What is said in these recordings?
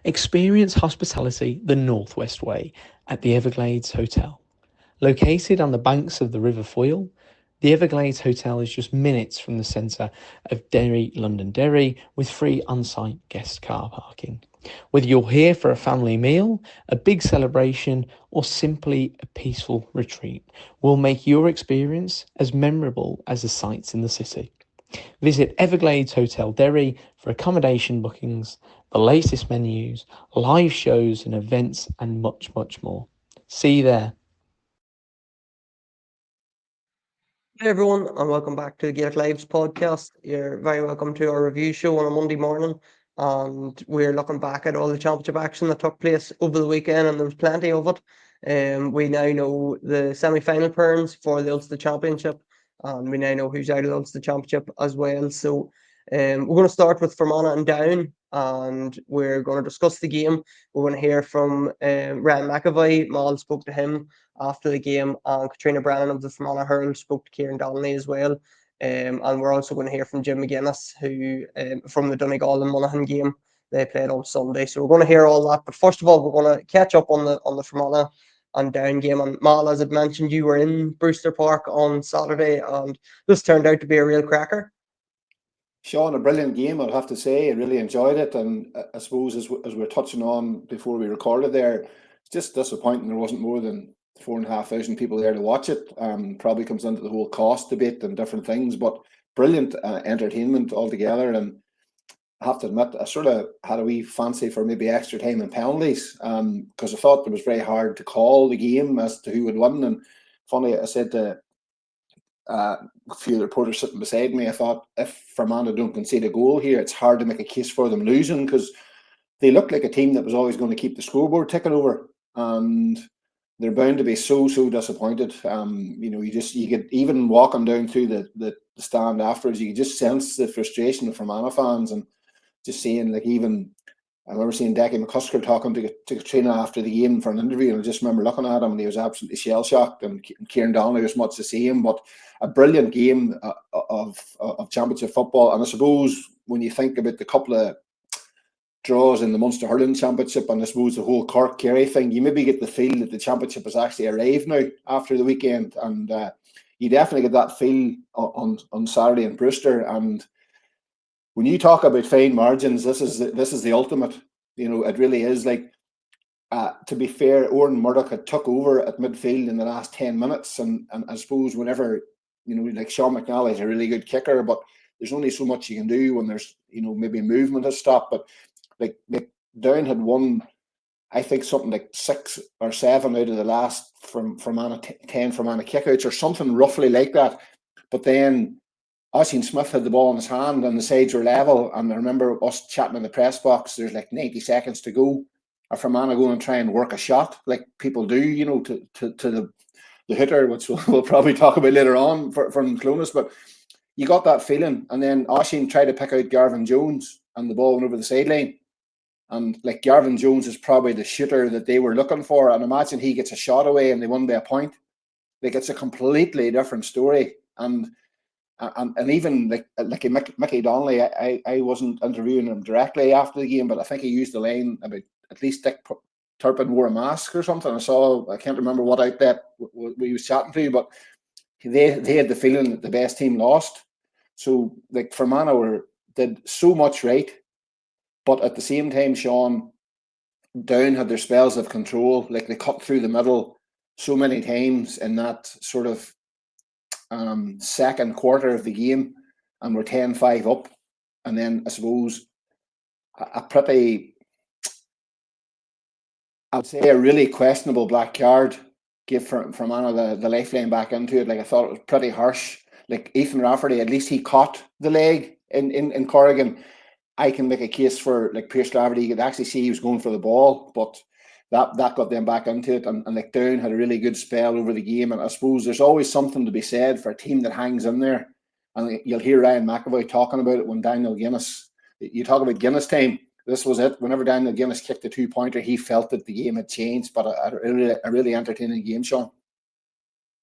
Experience hospitality the Northwest way at the Everglades Hotel. Located on the banks of the River Foyle, the Everglades Hotel is just minutes from the centre of Derry, Londonderry, with free on-site guest car parking. Whether you're here for a family meal, a big celebration, or simply a peaceful retreat, we'll make your experience as memorable as the sights in the city. Visit Everglades Hotel Derry for accommodation bookings, the latest menus, live shows and events, and much, much more. See you there. Hey everyone, and welcome back to the Gaelic Lives podcast. You're very welcome to our review show on a Monday morning, and we're looking back at all the championship action that took place over the weekend, and there was plenty of it. We now know the semi-final pairings for the Ulster Championship, and we now know who's out of the Ulster Championship as well. So, we're going to start with Fermanagh and Down, and we're going to discuss the game. We're going to hear from Ryan McEvoy. Mal spoke to him after the game, and Katrina Brennan of the Fermanagh Hurl spoke to Kieran Donnelly as well. And we're also going to hear from Jim McGuinness, who from the Donegal and Monaghan game they played on Sunday. So we're going to hear all that. But first of all, we're going to catch up on the Fermanagh and Down game. And Mal, as I'd mentioned, you were in Brewster Park on Saturday, and this turned out to be a real cracker. Sean, a brilliant game, I'd have to say. I really enjoyed it. And I suppose, as we're touching on before we recorded there, it's just disappointing there wasn't more than 4,500 people there to watch it. Probably comes into the whole cost debate and different things, but brilliant entertainment altogether. And I have to admit, I sort of had a wee fancy for maybe extra time and penalties, because I thought it was very hard to call the game as to who would win. And funny, I said to a few reporters sitting beside me, I thought, if Fermanagh don't concede a goal here, it's hard to make a case for them losing, because they looked like a team that was always going to keep the scoreboard ticking over, and they're bound to be so disappointed. You could, even walking down through the stand afterwards, you could just sense the frustration of Fermanagh fans, and just seeing, like, even I remember seeing Decky McCusker talking to Katrina after the game for an interview, and I just remember looking at him and he was absolutely shell-shocked, and Kieran Donnelly was much the same. But a brilliant game of championship football. And I suppose when you think about the couple of draws in the Munster Hurling Championship, and I suppose the whole Cork Kerry thing, you maybe get the feel that the championship has actually arrived now after the weekend. And you definitely get that feel on Saturday in Brewster. And when you talk about fine margins, this is the ultimate. It really is. Like, to be fair, Oran Murdoch had took over at midfield in the last 10 minutes, and I suppose whenever, like, Sean McNally is a really good kicker, but there's only so much you can do when there's, maybe movement has stopped. But like Down had won, I think, something like 6 or 7 out of the last from 10 Fermanagh kickouts or something roughly like that. But then Oisin Smith had the ball in his hand and the sides were level. And I remember us chatting in the press box, there's like 90 seconds to go. Or Fermanagh go and try and work a shot like people do, to the hitter, which we'll probably talk about later on from Clonus. But you got that feeling. And then Oisin tried to pick out Garvin Jones and the ball went over the sideline. And like, Garvin Jones is probably the shooter that they were looking for. And imagine he gets a shot away and they won by a point. Like, it's a completely different story. And even like Mickey Donnelly, I wasn't interviewing him directly after the game, but I think he used the line about at least Dick Turpin wore a mask or something. I can't remember what outlet we was chatting to, but they had the feeling that the best team lost. So like, Fermanagh did so much right, but at the same time, Sean, Down had their spells of control. Like, they cut through the middle so many times in that sort of second quarter of the game, and we're 10-5 up. And then I suppose a pretty, I'd say, a really questionable black card gave Fermanagh the lifeline back into it. Like, I thought it was pretty harsh. Like, Ethan Rafferty, at least he caught the leg in Corrigan. I can make a case for, like, Pierce Rafferty. You could actually see he was going for the ball, but that got them back into it. And like, Down had a really good spell over the game. And I suppose there's always something to be said for a team that hangs in there. And you'll hear Ryan McEvoy talking about it when Daniel Guinness, you talk about Guinness time, this was it. Whenever Daniel Guinness kicked the 2-pointer, he felt that the game had changed. But a really entertaining game, Sean.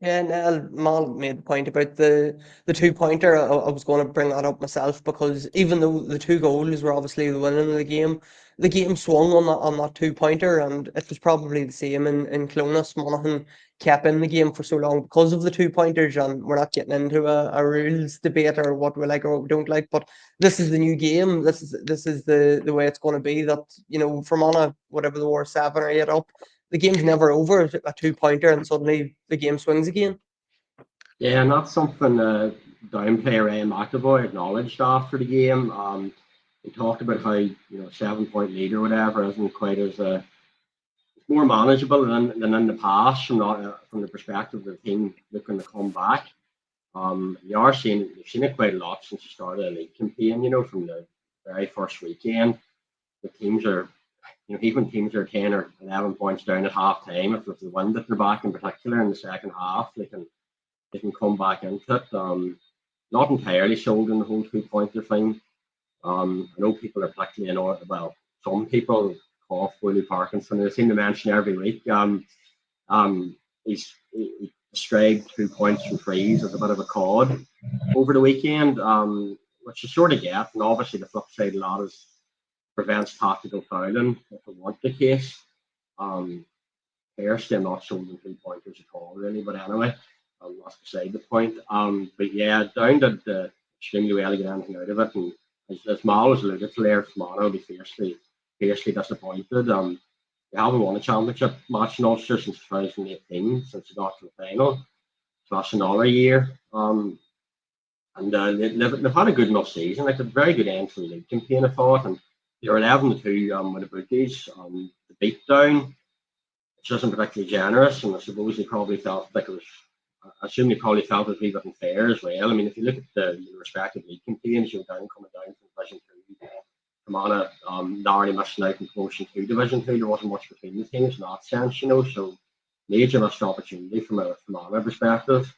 Yeah, and Mal made the point about the 2-pointer. I was going to bring that up myself because even though the 2 goals were obviously the winning of the game swung on that 2-pointer, and it was probably the same in Clonus. Monaghan kept in the game for so long because of the 2-pointers, and we're not getting into a rules debate or what we like or what we don't like. But this is the new game. This is the way it's going to be. That Fermanagh, whatever they were, 7 or 8 up, the game's never over. A 2-pointer, and suddenly the game swings again. Yeah, and that's something down player Ryan McEvoy acknowledged after the game. He talked about how 7 point lead or whatever isn't quite as it's more manageable than in the past from the perspective of the team looking to come back. You've seen it quite a lot since the start of the league campaign. From the very first weekend, the teams are even teams are 10 or 11 points down at half time. If there's the wind at their back in particular in the second half, they can come back into it. Not entirely sold in the whole 2-pointer thing. I know people are particularly annoyed. Well, some people call Willie Parkinson. They seem to mention every week. He strayed 2 points from frees as a bit of a cod over the weekend, which you sort of get. And obviously, the flip side of that is prevents tactical fouling if it weren't the case. Personally, I'm not sold in 3-pointers at all, really. But anyway, that's beside the point. But yeah, down to the extremely well to get anything out of it. And as Mal was alluded to there, Fermanagh will be fiercely disappointed. They haven't won a championship match in Ulster since 2018, since they got to the final. So that's another year. And they've had a good enough season, like a very good end to the league campaign, I thought. And they were 11-2 with the bookies. The beatdown, which isn't particularly generous, and I suppose they probably felt like it was. I assume they probably felt it was a wee bit unfair as well. I mean, if you look at the respective league campaigns, you're coming down from Division 2, Fermanagh narrowly missing out in promotion to Division 2. There wasn't much between the teams in that sense, so major missed opportunity from a Fermanagh perspective.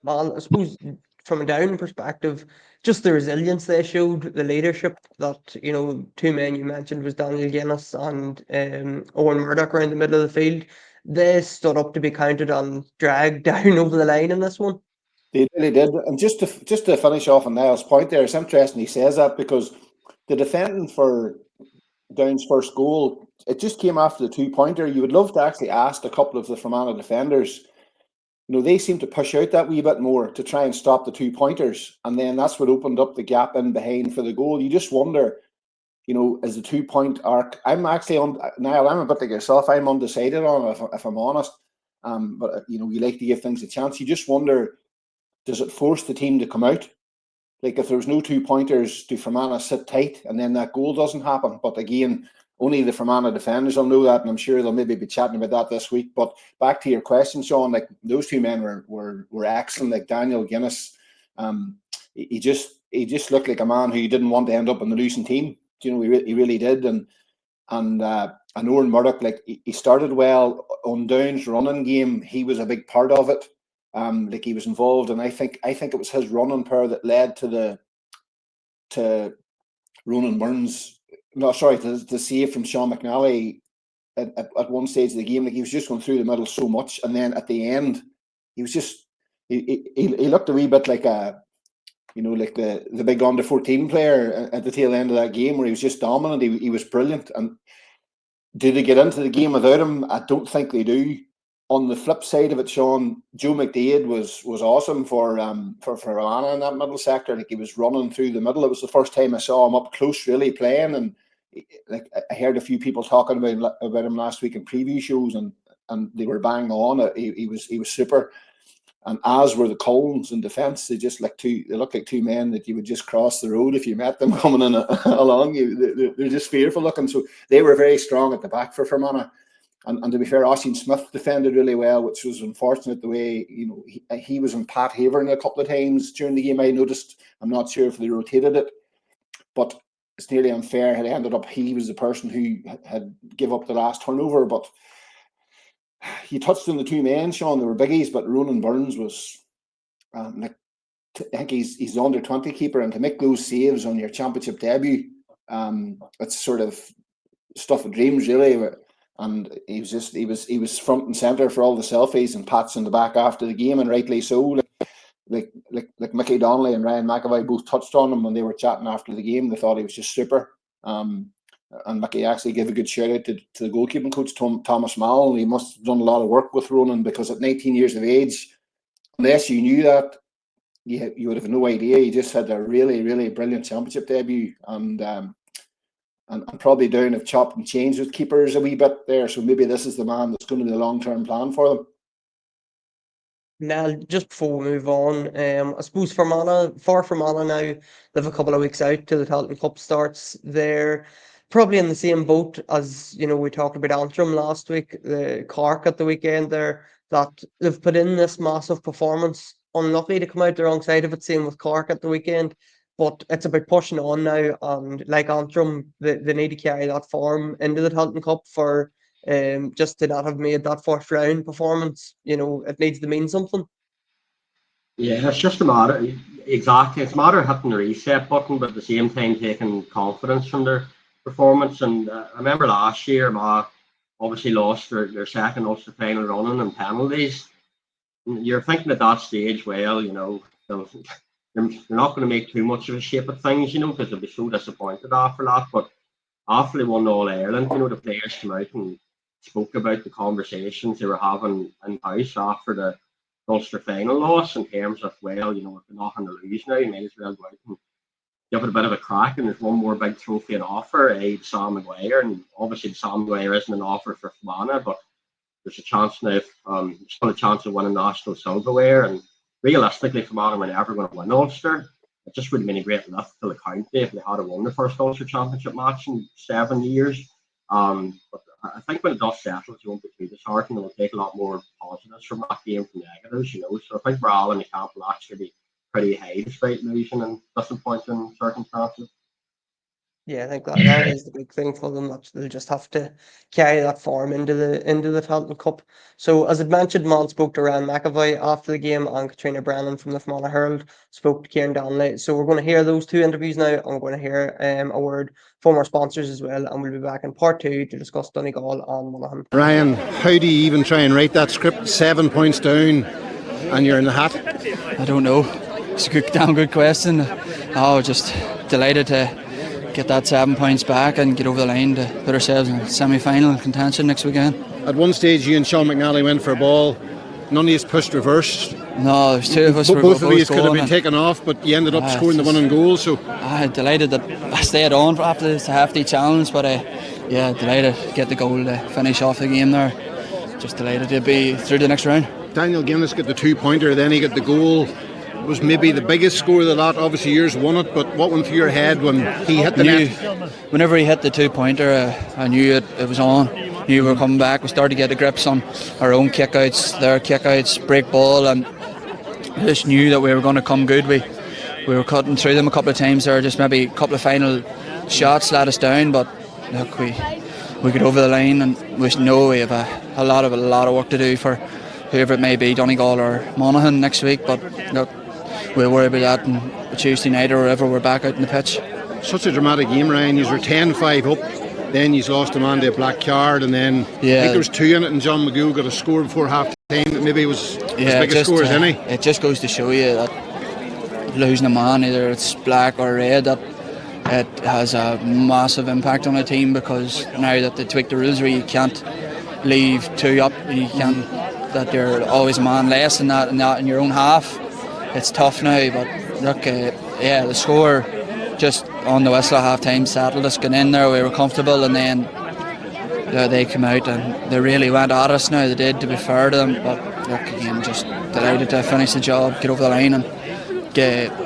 Well, I suppose from a down perspective, just the resilience they showed, the leadership that, 2 men you mentioned was Donnelly Guinness and Owen Murdoch around the middle of the field. They stood up to be counted on, dragged down over the line in this one. They really did. And just to finish off on Niall's point there, it's interesting he says that because the defending for Down's first goal, it just came after the 2-pointer. You would love to actually ask a couple of the Fermanagh defenders, they seem to push out that wee bit more to try and stop the 2-pointers. And then that's what opened up the gap in behind for the goal. You just wonder, is the 2-point arc, I'm actually on, Niall, I'm a bit like yourself, I'm undecided on it, if I'm honest. But, we like to give things a chance. You just wonder, does it force the team to come out? Like if there's no 2-pointers, do Fermanagh sit tight and then that goal doesn't happen? But again, only the Fermanagh defenders will know that, and I'm sure they'll maybe be chatting about that this week. But back to your question, Sean, like those 2 men were excellent. Like Daniel Guinness, he just looked like a man who didn't want to end up in the losing team. He really did. And Owen Murdoch, like he started well on Down's running game. He was a big part of it. Like he was involved, and I think it was his running power that led to Ronan Burns. No, sorry, the save from Sean McNally at one stage of the game. Like he was just going through the middle so much, and then at the end, he was just he looked a wee bit like like the big under 14 player at the tail end of that game, where he was just dominant. He was brilliant. And do they get into the game without him? I don't think they do. On the flip side of it, Sean, Joe McDaid was awesome for Fermanagh in that middle sector. Like he was running through the middle. It was the first time I saw him up close, really playing. And like I heard a few people talking about him last week in preview shows, and they were bang on. He was super. And as were the Colms in defence. They looked like 2 men that you would just cross the road if you met them coming in along you. They're just fearful looking. So they were very strong at the back for Fermanagh. And to be fair, Oisin Smith defended really well, which was unfortunate the way, he was in Pat Havering a couple of times during the game. I noticed, I'm not sure if they rotated it, but it's nearly unfair. It ended up he was the person who had give up the last turnover. But you touched on the 2 men, Sean. They were biggies, but Ronan Burns was, I think he's the under 20 keeper, and to make those saves on your championship debut, it's sort of stuff of dreams, really. and he was front and centre for all the selfies and pats in the back after the game, and rightly so. Like Mickey Donnelly and Ryan McEvoy both touched on him when they were chatting after the game. They thought he was just super. And Mickey actually gave a good shout out to the goalkeeping coach, Thomas Mallon. He must have done a lot of work with Ronan, because at 19 years of age, unless you knew that, you would have no idea. He just had a really, really brilliant championship debut, and probably down have chopped and changed with keepers a wee bit there. So maybe this is the man that's going to be the long-term plan for them. Now, just before we move on, I suppose Fermanagh now, they have a couple of weeks out till the Tailteann Cup starts. They're probably in the same boat as, we talked about Antrim last week, the Cork at the weekend there, that they've put in this massive performance. Unlucky to come out the wrong side of it, same with Cork at the weekend. But it's about pushing on now, and like Antrim, they need to carry that form into the Tailteann Cup for just to not have made that first round performance. It needs to mean something. Yeah, it's just a matter, exactly. It's a matter of hitting the reset button, but at the same time taking confidence from their performance. And I remember last year, obviously lost their second Ulster final running and penalties. You're thinking at that stage, well, they're not going to make too much of a shape of things, because they'll be so disappointed after that. But after they won All Ireland, the players came out and spoke about the conversations they were having in house after the Ulster final loss, in terms of, well, if they're nothing to lose now, you may as well go out and give it a bit of a crack. And there's one more big trophy on offer, Sam Maguire, and obviously Sam Maguire isn't an offer for Fermanagh, but there's a chance now, still a chance of winning national silverware. And realistically, Fermanagh were never going to win Ulster. It just would have been a great lift to the county if they had won the first Ulster Championship match in 7 years. But I think when it does settle, you won't be too disheartened. It will take a lot more positives from that game from negatives, So I think morale in the camp will actually be pretty high despite losing in disappointing circumstances. Yeah, I think that is the big thing for them. That they'll just have to carry that form into the Tailteann Cup. So, as I mentioned, Mon spoke to Ryan McEvoy after the game, and Katrina Brennan from the Fermanagh Herald spoke to Kieran Donnelly. So we're going to hear those two interviews now. I'm going to hear a word from our sponsors as well, and we'll be back in part 2 to discuss Donegal and Monaghan. Ryan, how do you even try and write that script? 7 points down, and you're in the hat. I don't know. It's a damn good question. Just delighted to get that 7 points back and get over the line to put ourselves in semi-final contention next weekend. At one stage, you and Sean McNally went for a ball. None of you pushed reverse. No, there's two of us. Both of you could have been taken off, but you ended up scoring the winning goal. So I'm delighted that I stayed on after this hefty challenge, but delighted to get the goal to finish off the game there. Just delighted to be through the next round. Daniel Guinness got the 2-pointer, then he got the goal. It was maybe the biggest score of the lot. Obviously yours won it, but what went through your head when he hit the net? Whenever he hit the 2-pointer, I knew it was on. Knew we were coming back. We started to get the grips on our own kickouts, their kickouts, break ball, and just knew that we were going to come good. We were cutting through them a couple of times there. Just maybe a couple of final shots let us down, but look, we got over the line, and we know we have a lot of work to do for whoever it may be, Donegal or Monaghan next week. But look, we'll worry about that on Tuesday night or wherever we're back out in the pitch. Such a dramatic game, Ryan. You were 10-5 up, then you lost a man to a black card, and then I think there was 2 in it, and John McGill got a score before half time that maybe was as big a score as any. It just goes to show you that losing a man, either it's black or red, that it has a massive impact on a team, because now that they tweak the rules where you can't leave 2 up, you can't, that you're always a man less than that in your own half. It's tough now, but look, the score just on the whistle at half time settled us, getting in there, we were comfortable, and then they came out and they really went at us now. They did, to be fair to them, but look, again, just delighted to finish the job, get over the line, and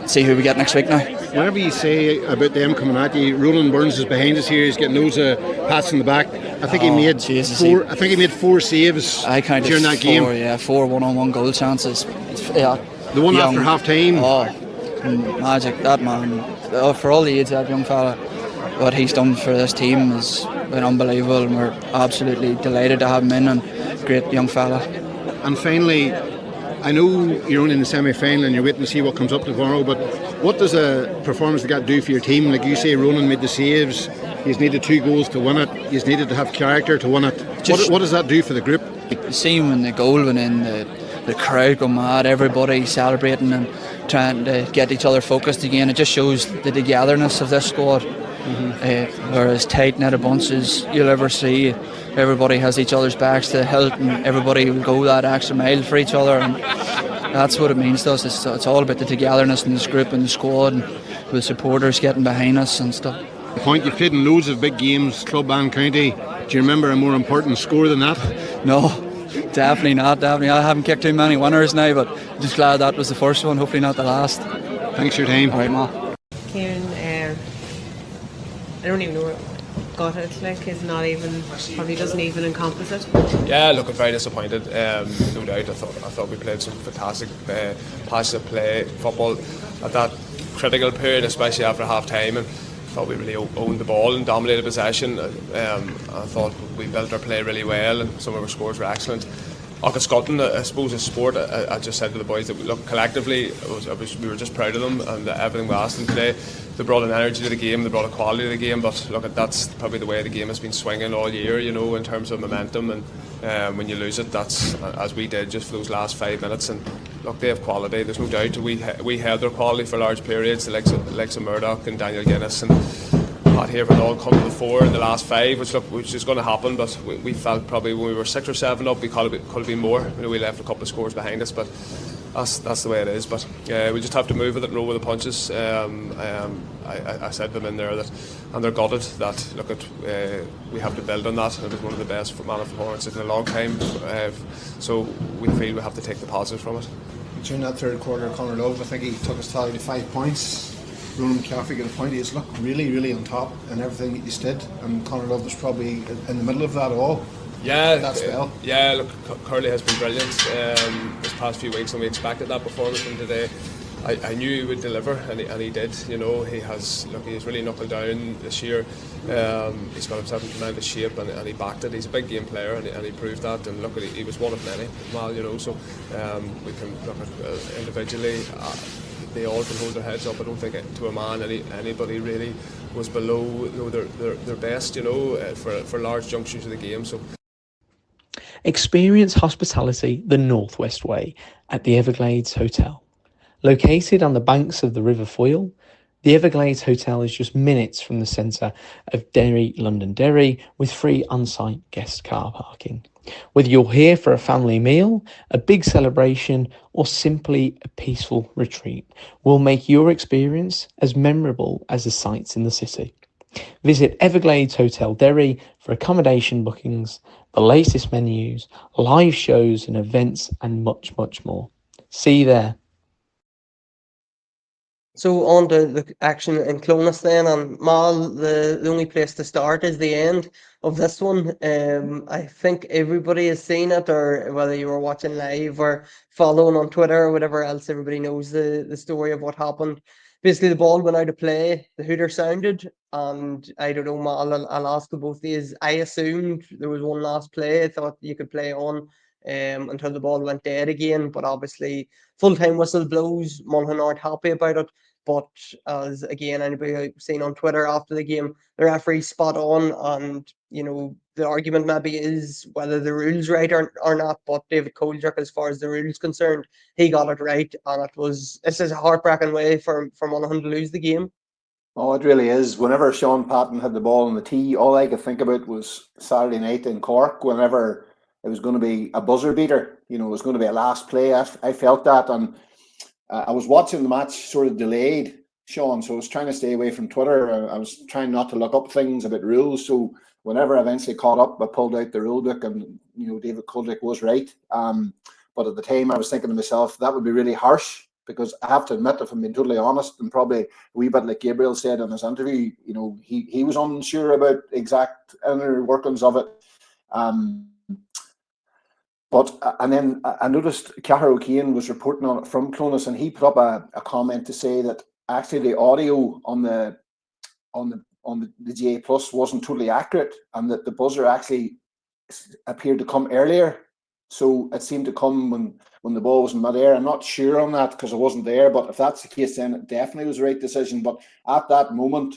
see who we get next week now. Whatever you say about them coming at you, Roland Burns is behind us here. He's getting loads of pats in the back. I think he made four. I think he made 4 saves during that game. 4 one-on-one goal chances. The one after half time. Magic, that man. For all the age, that young fella, what he's done for this team has been unbelievable, and we're absolutely delighted to have him in, and great young fella. And finally, I know you're only in the semi-final and you're waiting to see what comes up tomorrow, but what does a performance like that do for your team? Like you say, Ronan made the saves. You needed 2 goals to win it. You needed to have character to win it. What does that do for the group? Seeing when the goal went in, the crowd go mad, everybody celebrating and trying to get each other focused again. It just shows the togetherness of this squad. We're as tight-knit a bunch as you'll ever see. Everybody has each other's backs to the hilt, and everybody will go that extra mile for each other, and that's what it means to us. It's all about the togetherness in this group and the squad, and with supporters getting behind us and stuff. The point, you've played in loads of big games, club and county. Do you remember a more important score than that? No, definitely not. Definitely, I haven't kicked too many winners now, but I'm just glad that was the first one. Hopefully not the last. Thanks for your time. All right, Ma. Kieran, I don't even know what got it. Like, is not even, probably doesn't even encompass it. Yeah, look, I'm very disappointed. No doubt. I thought we played some fantastic passive play football at that critical period, especially after half time, and I thought we really owned the ball and dominated possession. I thought we built our play really well, and some of our scores were excellent. At Scotland, I suppose as sport, I just said to the boys that look, collectively, we were just proud of them, and everything we asked them today. They brought an energy to the game, they brought a quality to the game, but look, that's probably the way the game has been swinging all year, you know, in terms of momentum, and when you lose it, that's as we did just for those last 5 minutes. And look, they have quality, there's no doubt. We held their quality for large periods, the likes of Murdoch and Daniel Guinness, and Pat Haverford all come to the fore in the last 5, which is going to happen, but we felt probably when we were 6 or 7 up, we could have been more. You know, we left a couple of scores behind us, but that's the way it is. But we just have to move with it and roll with the punches. I said to them in there that, and they're gutted that, look at, we have to build on that. It was one of the best Fermanagh performances in a long time, so we feel we have to take the positives from it. During that third quarter, Conor Love, I think he took his tally to 5 points. Ronan McCaffrey got a point. He's looked really, really on top in everything that he's did, and Conor Love was probably in the middle of that all. Yeah, that spell. Yeah, look, Curly has been brilliant this past few weeks, and we expected that performance from today. I knew he would deliver, and he did. You know, he's really knuckled down this year. He's got himself in tremendous shape, and he backed it. He's a big game player, and he proved that. And look, he was one of many. Well, you know, so we can look at individually. They all can hold their heads up. I don't think to a man anybody really was below, you know, their best, you know, for large junctures of the game. So experience hospitality the Northwest way at the Everglades Hotel. Located on the banks of the River Foyle, the Everglades Hotel is just minutes from the centre of Derry, Londonderry, with free on-site guest car parking. Whether you're here for a family meal, a big celebration, or simply a peaceful retreat, we'll make your experience as memorable as the sights in the city. Visit Everglades Hotel Derry for accommodation bookings, the latest menus, live shows and events, and much, much more. See you there. So on to the action in Clonus then, and Mal, the only place to start is the end of this one. I think everybody has seen it, or whether you were watching live or following on Twitter or whatever else, everybody knows the story of what happened. Basically, the ball went out of play, the hooter sounded, and I don't know, Mal, I'll ask you both these. I assumed there was one last play. I thought you could play on until the ball went dead again, but obviously full-time whistle blows. Monaghan aren't happy about it. But as again, anybody I've seen on Twitter after the game, the referee's spot on, and you know the argument maybe is whether the rules right or not. But David Coljerk, as far as the rules concerned, he got it right, and this is a heartbreaking way for Monaghan to lose the game. Oh, it really is. Whenever Sean Patton had the ball on the tee, all I could think about was Saturday night in Cork. Whenever it was going to be a buzzer beater, you know, it was going to be a last play. I felt that, and I was watching the match sort of delayed, Sean, so I was trying to stay away from Twitter. I was trying not to look up things about rules. So whenever I eventually caught up, I pulled out the rule book, and you know David Coldick was right. But at the time, I was thinking to myself that would be really harsh, because I have to admit, if I'm being totally honest, and probably a wee bit like Gabriel said in his interview, you know, he was unsure about exact inner workings of it. And then I noticed Cahir O'Kane was reporting on it from Clonus, and he put up a comment to say that actually the audio on the GA Plus wasn't totally accurate, and that the buzzer actually appeared to come earlier. So it seemed to come when the ball was in mid-air. I'm not sure on that because I wasn't there, but if that's the case, then it definitely was the right decision. But at that moment,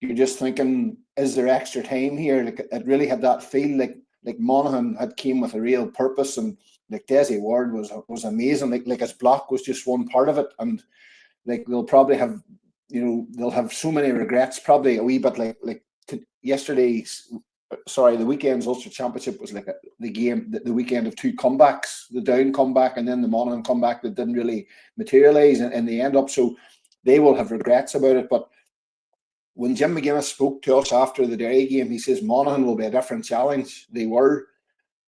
you're just thinking, is there extra time here? Like, it really had that feel like Monaghan had came with a real purpose, and like Desi Ward was amazing. Like his block was just one part of it, and like they'll probably have, they'll have so many regrets. Probably a wee bit like yesterday's. Sorry, the weekend's Ulster Championship was like the weekend of two comebacks, the Down comeback and then the Monaghan comeback that didn't really materialise in the end up. So they will have regrets about it. But when Jim McGuinness spoke to us after the Derry game, he says Monaghan will be a different challenge. They were.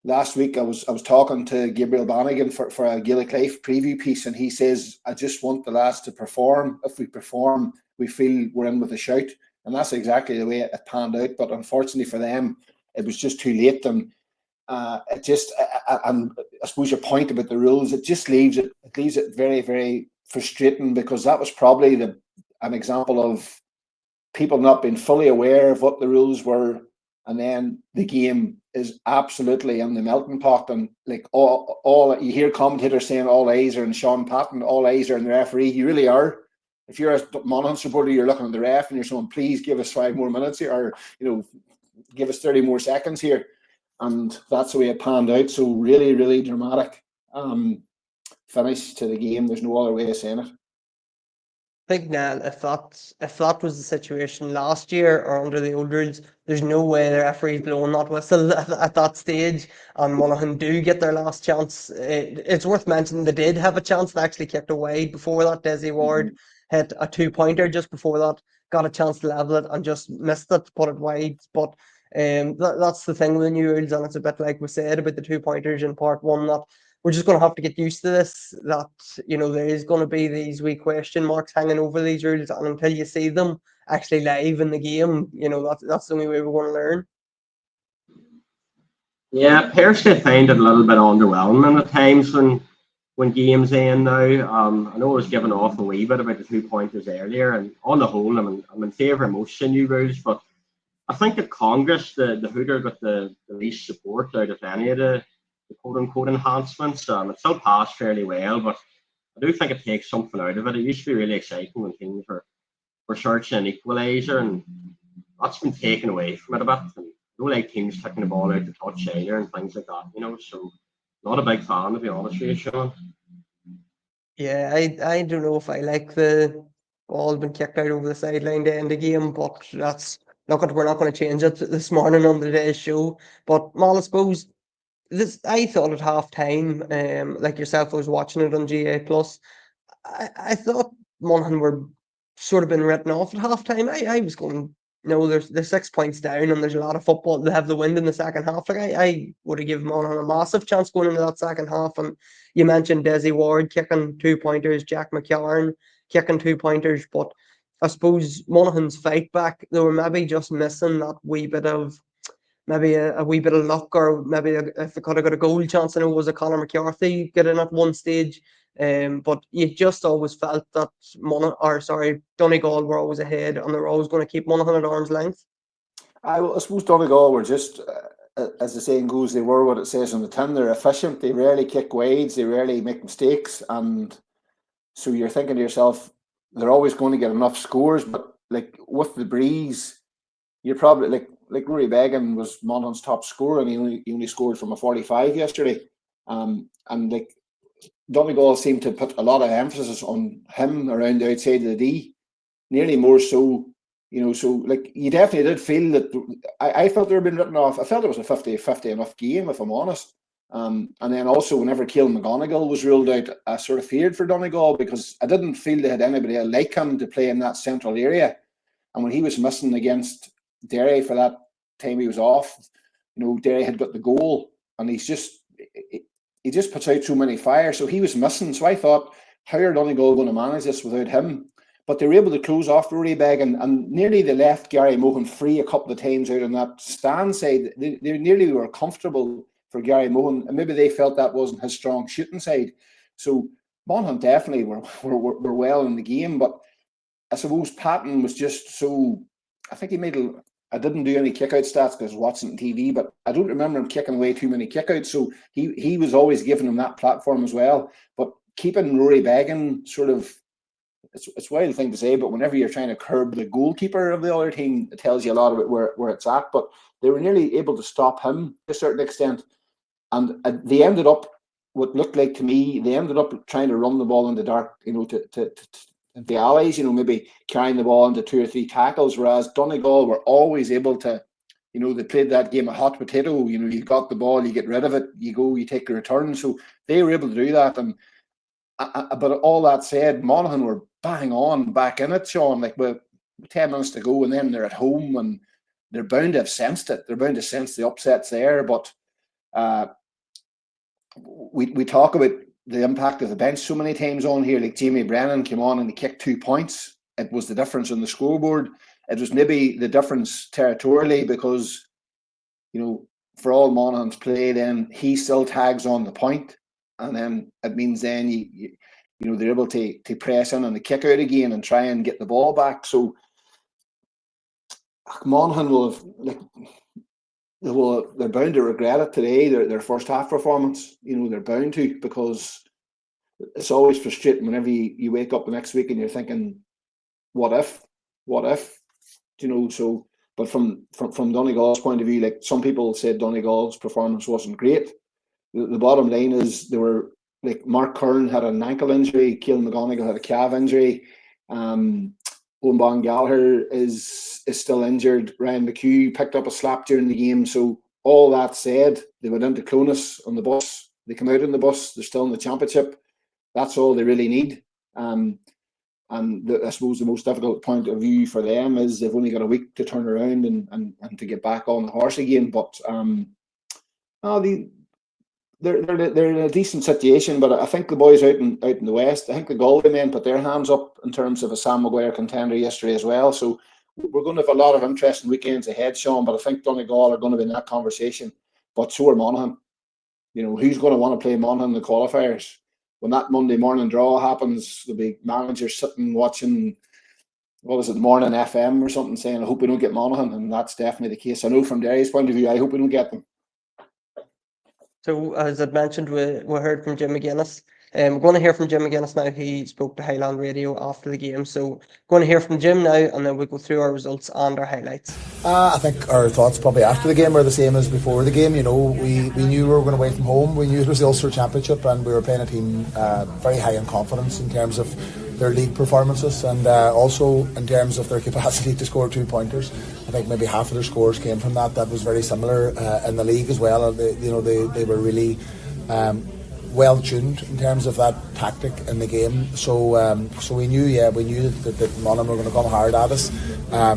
Last week I was talking to Gabriel Bannigan for a Gaelic Life preview piece, and he says, I just want the lads to perform. If we perform, we feel we're in with a shout. And that's exactly the way it panned out. But unfortunately for them, it was just too late. And and I suppose your point about the rules, it just leaves it very, very frustrating, because that was probably an example of people not being fully aware of what the rules were. And then the game is absolutely in the melting pot, and like all you hear commentators saying all eyes are on Sean Patton, all eyes are on the referee. You really are. If you're a Monaghan supporter, you're looking at the ref and you're saying, please give us 5 more minutes here, or give us 30 more seconds here. And that's the way it panned out. So really, really dramatic finish to the game. There's no other way of saying it. I think, Niall, if that was the situation last year or under the old rules, there's no way the referee's blowing that whistle at that stage, and Monaghan do get their last chance. It's worth mentioning they did have a chance. They actually kicked away before that. Desi Ward hit a 2-pointer just before that, got a chance to level it and just missed it, put it wide. But that's the thing with the new rules, and it's a bit like we said about the 2-pointers in part 1, that we're just going to have to get used to this, that, there is going to be these wee question marks hanging over these rules, and until you see them actually live in the game, that's the only way we're going to learn. Yeah, personally, I find it a little bit underwhelming at times when games end now. I know I was giving off a wee bit about the 2-pointers earlier, and on the whole, I'm in favour of most of the new rules, but I think at Congress, the Hooter got the least support out of any of the quote-unquote enhancements. It still passed fairly well, but I do think it takes something out of it. It used to be really exciting when teams were searching an equaliser, and that's been taken away from it a bit. And I don't like teams taking the ball out the touch either and things like that, so not a big fan, to be honest with you, Sean. Yeah, I don't know if I like the ball being kicked out over the sideline to end the game, but we're not going to change it this morning on today's show. But Mal, I suppose I thought at half time, like yourself, I was watching it on GA Plus. I thought Monaghan were sort of been written off at half time. I was going, no, they're 6 points down and there's a lot of football. They have the wind in the second half. Like I would have given Monaghan a massive chance going into that second half. And you mentioned Desi Ward kicking 2-pointers, Jack McCarron kicking 2-pointers, but I suppose Monaghan's fight back, they were maybe just missing that wee bit of a wee bit of luck, or maybe if they could have got a goal chance. I know it was a Conor McCarthy getting at one stage, but you just always felt that Donegal were always ahead, and they were always going to keep Monaghan at arm's length. I suppose Donegal were just, as the saying goes, they were what it says on the tin. They're efficient. They rarely kick wides. They rarely make mistakes, and so you're thinking to yourself, they're always going to get enough scores. But like with the breeze, you're probably like Rory Beggan was Monaghan's top scorer, and he only scored from a 45 yesterday. And like Donegal seemed to put a lot of emphasis on him around the outside of the D, nearly more so, so like you definitely did feel that. I felt they were being written off. I felt it was a 50-50 enough game, if I'm honest. And then also whenever Kieran McGonigal was ruled out, I sort of feared for Donegal, because I didn't feel they had anybody like him to play in that central area. And when he was missing against Derry for that time he was off, Derry had got the goal, and he just puts out so many fires, so he was missing. So I thought, how are Donegal going to manage this without him? But they were able to close off Rory Beggan, and nearly they left Gary Mohan free a couple of times out on that stand side. They nearly were comfortable for Gary Mohan, and maybe they felt that wasn't his strong shooting side. So Monaghan definitely were well in the game, but I suppose Patton was just so. I think he made. I didn't do any kick-out stats because I was watching TV, but I don't remember him kicking away too many kick-outs. So he was always giving him that platform as well. But keeping Rory Beggan sort of it's a wild thing to say, but whenever you're trying to curb the goalkeeper of the other team, it tells you a lot about where it's at. But they were nearly able to stop him to a certain extent. And they ended up, what looked like to me, they ended up trying to run the ball in the dark, to the alleys, maybe carrying the ball into 2 or 3 tackles, whereas Donegal were always able to, they played that game of hot potato. You got the ball, you get rid of it, you go, you take a return. So they were able to do that. And but all that said, Monaghan were bang on back in it, Sean, like with 10 minutes to go, and then they're at home and they're bound to have sensed it. They're bound to sense the upsets there. But we talk about the impact of the bench so many times on here. Like Jamie Brennan came on and he kicked 2 points. It was the difference on the scoreboard. It was maybe the difference territorially because, for all Monaghan's play, then he still tags on the point. And then it means then they're able to press in on the kick out again and try and get the ball back. So Monaghan will have they're bound to regret it today. Their first half performance, they're bound to, because it's always frustrating whenever you wake up the next week and you're thinking, what if? So, but from Donegal's point of view, like some people said, Donegal's performance wasn't great. The bottom line is they were like Mark Curran had an ankle injury, Kieran McGonigal had a calf injury, Owen Gallagher is still injured. Ryan McEvoy picked up a slap during the game. So all that said, they went into Clonus on the bus. They come out on the bus. They're still in the championship. That's all they really need. And I suppose the most difficult point of view for them is they've only got a week to turn around and to get back on the horse again. But they're in a decent situation. But I think the boys out in the West, I think the Galway men put their hands up in terms of a Sam Maguire contender yesterday as well. So we're going to have a lot of interesting weekends ahead, Sean. But I think Donegal are going to be in that conversation. But so are Monaghan. Who's going to want to play Monaghan in the qualifiers? When that Monday morning draw happens, there'll be managers sitting watching, the Morning FM or something, saying, I hope we don't get Monaghan. And that's definitely the case. I know from Derry's point of view, I hope we don't get them. So, as I'd mentioned, we heard from Jim McGuinness. We're going to hear from Jim McGuinness now. He spoke to Highland Radio after the game. So, going to hear from Jim now, and then we'll go through our results and our highlights. I think our thoughts probably after the game were the same as before the game. We knew we were going away from home. We knew it was the Ulster Championship, and we were playing a team very high in confidence in terms of their league performances and also in terms of their capacity to score 2-pointers. I think maybe half of their scores came from that. That was very similar in the league as well. They were really well tuned in terms of that tactic in the game. So we knew that Monaghan were going to come hard at us. I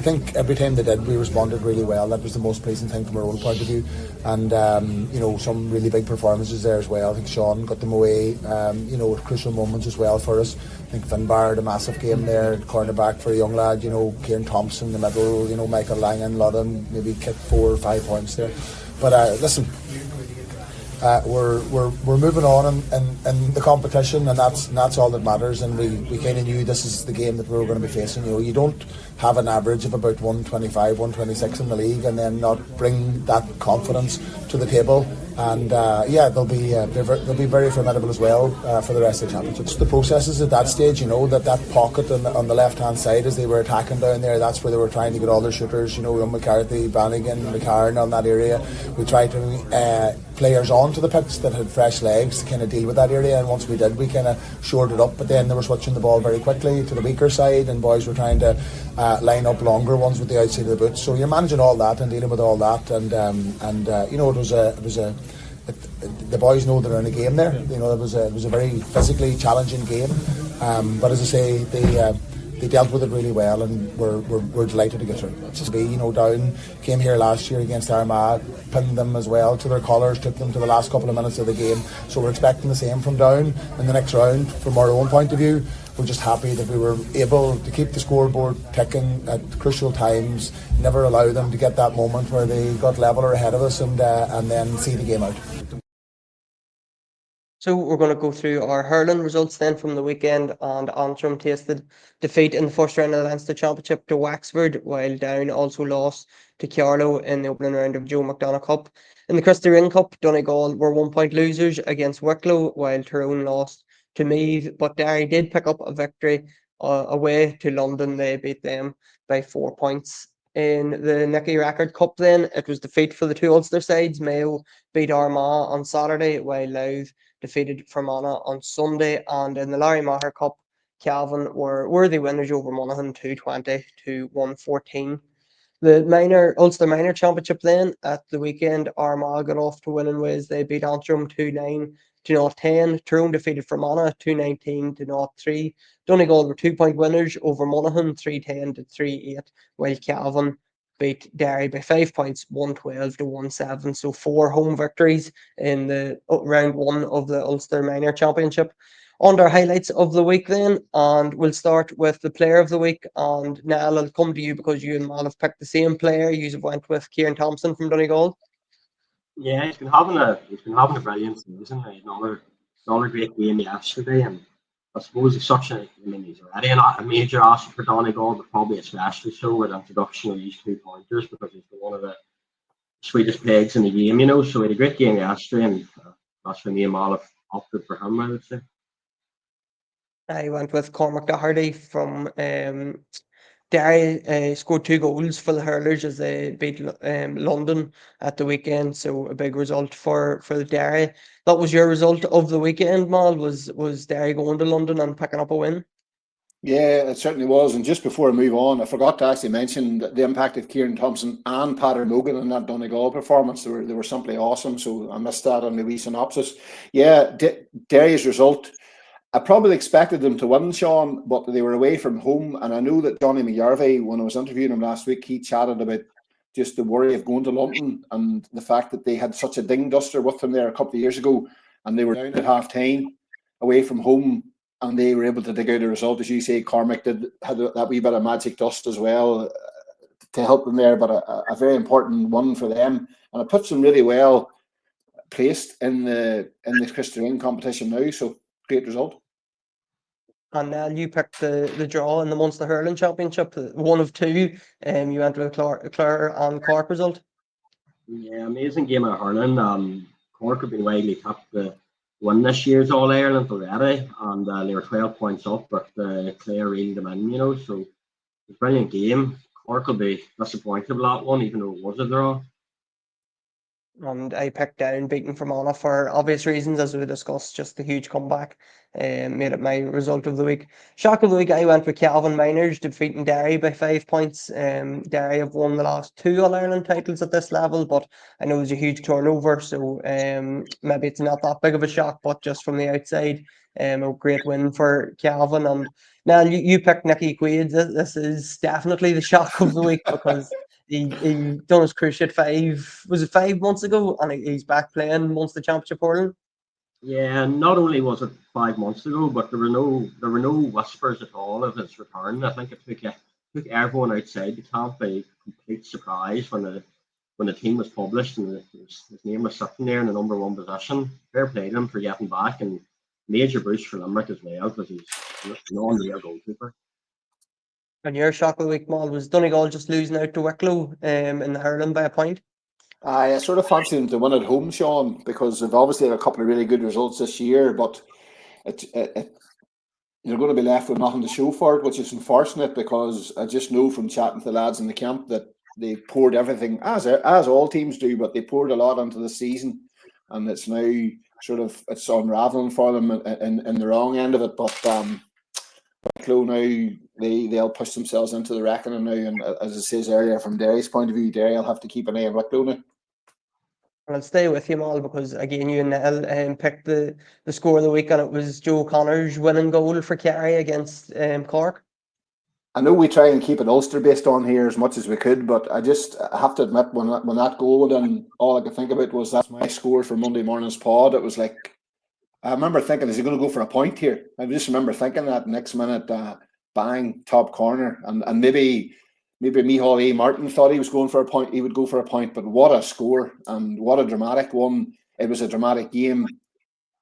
think every time they did, we responded really well. That was the most pleasing thing from our own point of view. And some really big performances there as well. I think Sean got them away. With crucial moments as well for us. I think Finbar had a massive game there, cornerback for a young lad. Kieran Thompson in the middle. Michael Langan, a lot of them maybe kicked 4 or 5 points there. But listen. We're moving on in the competition, and that's all that matters. And we kind of knew this is the game that we were going to be facing. You don't have an average of about 125, 126 in the league, and then not bring that confidence to the table. And they'll be very formidable as well for the rest of the championship. It's the processes at that stage, that pocket on the left hand side as they were attacking down there. That's where they were trying to get all their shooters. McCarthy, Bannigan, McCarran on that area. We tried to players onto the pitch that had fresh legs to kind of deal with that area, and once we did, we kind of shored it up. But then they were switching the ball very quickly to the weaker side, and boys were trying to line up longer ones with the outside of the boots. So you're managing all that and dealing with all that, and the boys know they're in a game there. It was a very physically challenging game, but as I say, they dealt with it really well, and we're delighted to get through. Down came here last year against Armagh, pinned them as well to their colours, took them to the last couple of minutes of the game. So we're expecting the same from Down in the next round. From our own point of view, we're just happy that we were able to keep the scoreboard ticking at crucial times, never allow them to get that moment where they got level or ahead of us, and then see the game out. So we're going to go through our hurling results then from the weekend, and Antrim tasted defeat in the first round of the Leinster Championship to Wexford, while Down also lost to Carlow in the opening round of Joe McDonagh Cup. In the Christy Ring Cup, Donegal were 1-point losers against Wicklow, while Tyrone lost to Meath, but Derry did pick up a victory away to London. They beat them by 4 points. In the Nicky Rackard Cup then, it was defeat for the two Ulster sides. Mayo beat Armagh on Saturday, while Louth defeated Fermanagh on Sunday. And in the Larry Maher Cup, Cavan were worthy winners over Monaghan 220 to 114. The Ulster Minor Championship then at the weekend, Armagh got off to winning ways. They beat Antrim 2-9 to 0-10. Tyrone defeated Fermanagh 2-19 to 0-3. Donegal were 2-point winners over Monaghan 3-10 to 3-8, while Cavan beat Derry by 5 points 112 to 1-7. So 4 home victories in the round 1 of the Ulster Minor Championship. On our highlights of the week then, and we'll start with the player of the week. And Niall, I'll come to you because you and Mal have picked the same player. You went with Kieran Thompson from Donegal. Yeah, he's been having a brilliant season. He had another great game yesterday, and I suppose he's he's already a major asset for Donegal, but probably especially so with the introduction of these 2 pointers, because he's one of the sweetest pegs in the game, So he had a great game yesterday, and that's for me and Mal have opted for him, I would say. I went with Cormac Doherty from Derry. Scored 2 goals for the Hurlers as they beat London at the weekend, so a big result for the Derry. That was your result of the weekend, Mal. Was Derry going to London and picking up a win? Yeah, it certainly was. And just before I move on, I forgot to actually mention the impact of Kieran Thompson and Patrick Mogan in that Donegal performance. They were simply awesome. So I missed that on the wee synopsis. Yeah, Derry's result, I probably expected them to win, Sean, but they were away from home. And I know that Johnny McGuinness, when I was interviewing him last week, he chatted about just the worry of going to London and the fact that they had such a ding duster with them there a couple of years ago, and they were down at half time away from home, and they were able to dig out a result. As you say, Cormac had that wee bit of magic dust as well to help them there, but a very important one for them, and it puts them really well placed in the Christian competition now. So great result. And now you picked the draw in the Munster Hurling Championship, one of 2. You went with Clare and Cork result. Yeah, amazing game of hurling. Cork have been widely tipped to win this year's All Ireland already, and they were 12 points up, but Clare reeled them in, so it's a brilliant game. Cork will be disappointed with that one, even though it was a draw. And I picked down beating Fermanagh for obvious reasons, as we discussed, just the huge comeback. Made it my result of the week. Shock of the week, I went with Cavan Miners defeating Derry by 5 points. Derry have won the last 2 All-Ireland titles at this level, but I know there's a huge turnover, so maybe it's not that big of a shock, but just from the outside, a great win for Cavan. And now you picked Nicky Quaid. This is definitely the shock of the week because he done his cruciate 5 months ago, and he's back playing Munster Championship hurling. Yeah, not only was it 5 months ago, but there were no whispers at all of his return. I think it took everyone outside the camp by complete surprise when the team was published and his name was sitting there in the number 1 position. Fair play to him for getting back, and major boost for Limerick as well, because he's an unreal goalkeeper. And your shock of the week, Mal, was Donegal just losing out to Wicklow in the hurling by a point? I sort of fancy them to win at home, Sean, because they've obviously had a couple of really good results this year, but you're going to be left with nothing to show for it, which is unfortunate, because I just know from chatting to the lads in the camp that they poured everything, as all teams do, but they poured a lot into the season, and it's now it's unraveling for them in the wrong end of it. But Wicklow now, they'll push themselves into the reckoning now, and as it says earlier, from Derry's point of view, Derry will have to keep an eye on Wicklow now. I'll stay with you, Mal, because again, you and Niall picked the score of the week, and it was Joe O'Connor's winning goal for Kerry against Cork. I know we try and keep it Ulster based on here as much as we could, but I have to admit, when that goal went in, all I could think about was that's my score for Monday morning's pod. It was like, I remember thinking, is he going to go for a point here? I just remember thinking that next minute, bang, top corner, and maybe Micheál A. Martin thought he was going for a point. He would go for a point, but what a score, and what a dramatic one. It was a dramatic game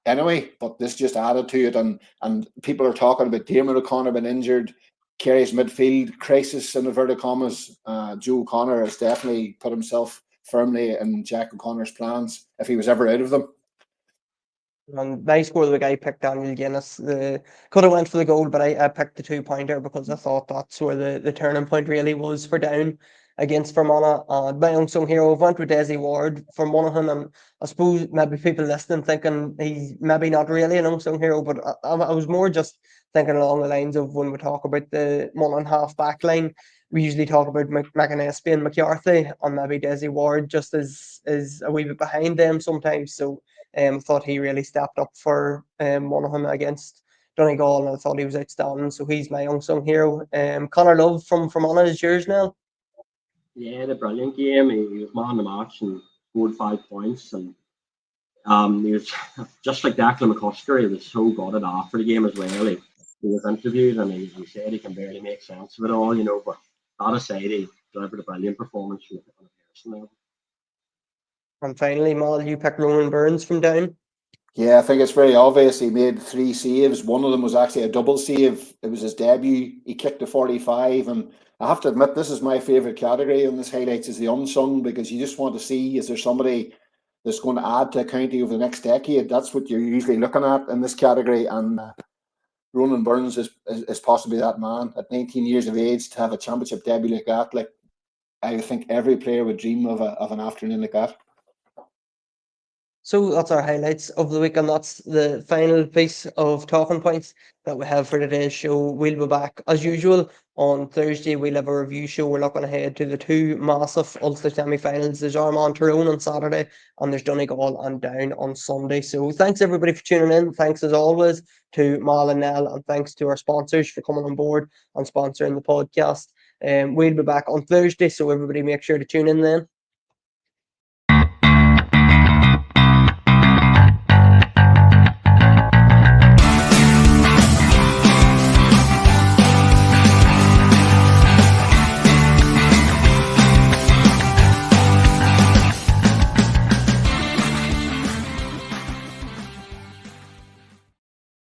anyway, but this just added to it, and people are talking about Diarmuid O'Connor being injured, Kerry's midfield crisis in inverted commas. Joe O'Connor has definitely put himself firmly in Jack O'Connor's plans if he was ever out of them. And my score of the week, I picked Donnelly Guinness. Could have went for the goal, but I picked the 2-pointer because I thought that's where the turning point really was for Down against Fermanagh. And my unsung hero, I went with Desi Ward for Monaghan, and I suppose maybe people listening thinking he's maybe not really an unsung hero, but I was more just thinking along the lines of when we talk about the Monaghan half-back line, we usually talk about McGuinness and McCarthy, and maybe Desi Ward just is a wee bit behind them sometimes. So thought he really stepped up for Monaghan against Donegal, and I thought he was outstanding. So he's my unsung hero. Connor Love from Fermanagh is yours now. Yeah, the brilliant game. He was man of the match and scored 5 points. And he was just like Declan McCusker. He was so gutted after the game as well. He was interviewed and he said he can barely make sense of it all, you know. But that aside, he delivered a brilliant performance from a person level. And finally, Mal, you picked Ronan Burns from Down. Yeah, I think it's very obvious. He made 3 saves. One of them was actually a double save. It was his debut. He kicked a 45. And I have to admit, this is my favourite category in this highlights is the unsung, because you just want to see, is there somebody that's going to add to a county over the next decade? That's what you're usually looking at in this category. And Ronan Burns is possibly that man at 19 years of age to have a championship debut like that. Like, I think every player would dream of an afternoon like that. So that's our highlights of the week, and that's the final piece of talking points that we have for today's show. We'll be back as usual on Thursday. We'll have a review show. We're looking ahead to the 2 massive Ulster semi-finals. There's Armagh Tyrone on Saturday, and there's Donegal and Down on Sunday. So thanks everybody for tuning in. Thanks as always to Mal and Nell, and thanks to our sponsors for coming on board and sponsoring the podcast. We'll be back on Thursday, so everybody make sure to tune in then.